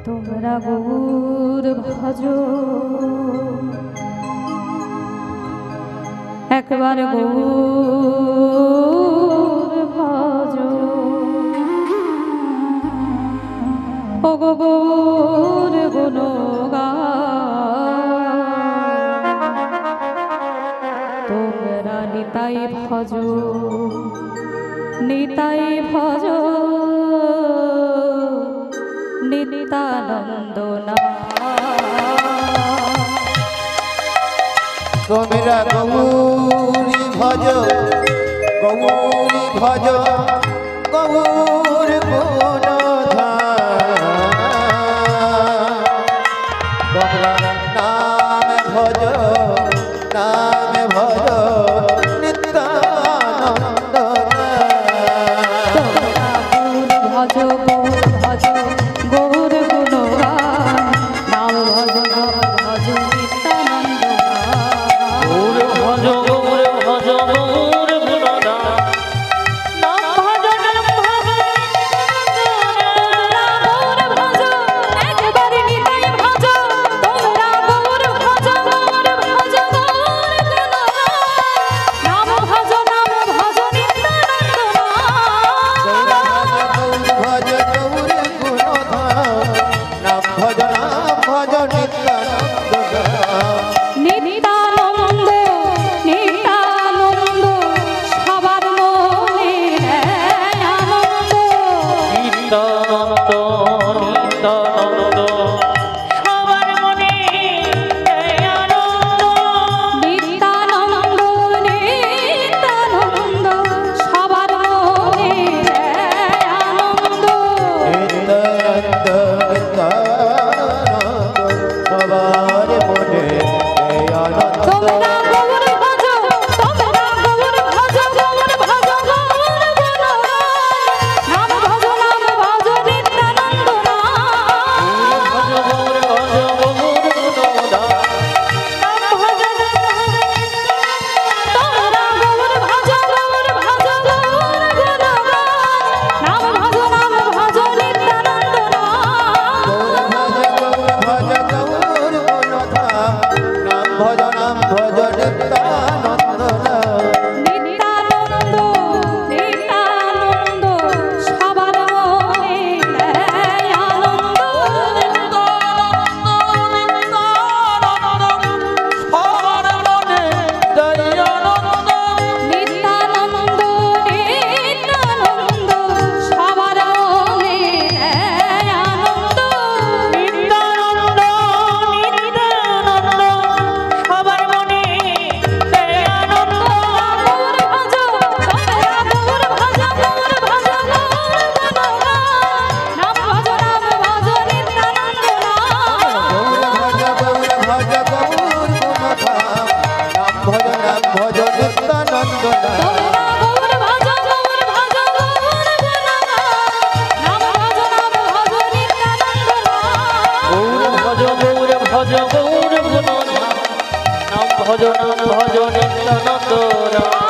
তোমরা গৌর ভজো একবার গৌর ভজো ও গৌর গুণগান তোমরা নিতাই ভজো নিতাই ভজো নিত্যানন্দ তোমরা গৌরী ভজ গৌরী ভজ গৌর গুণধাম নাম ভজ নাম ভজ নিত্যানন্দ ভজ ভজ গৌর গুণগান নাম ভজ ভজ নিত্যানন্দ গৌর ভজ গৌর ভজ গৌর গুণগান নাম ভজ গৌর ভজ একবার নিতাই ভজ তোমরা গৌর ভজ গৌর ভজ গৌর গুণগান নাম ভজ নিত্যানন্দ ভজ গৌর গুণধাম নাম ভজ নিত্যানন্দ নিত্যানন্দ নিত্যানন্দ সবার মনে আনন্দ নিত্যানন্দ নিত্যানন্দ সবার মনে আনন্দ নিত্যানন্দ নিত্যানন্দ সবার মনে আনন্দ নিত্যানন্দ সবার মনে আনন্দ তোমরা গৌর ভজ তোমরা গৌর ভজ গৌর ভজ গৌর গুণগান নাম ভজ নিত্যানন্দ ভজ গৌর ভজ গৌর গুণগান নাম ভজ তোমরা গৌর ভজ গৌর ভজ গৌর গুণগান নাম ভজ নিত্যানন্দ ভজ গৌর গুণধাম নাম ভজ নিত্যানন্দ নিত্যানন্দ নিত্যানন্দ সবার মনে আনন্দ নিত্যানন্দ নিত্যানন্দ সবার মনে আনন্দ নিত্যানন্দ নিত্যানন্দ সবার মনে আনন্দ গৌর ভজ তোমরা গৌর ভজ গৌর ভজ গৌর গুণগান নাম ভজ নিত্যানন্দ গৌর ভজ গৌর গুণধাম নাম ভজ নিত্যানন্দ তোমরা গৌর ভজ গৌর ভজ গৌর গুণগান নাম ভজ নিত্যানন্দ গৌর ভজ গৌর ভজ গৌর গুণধাম নাম ভজ নিত্যানন্দ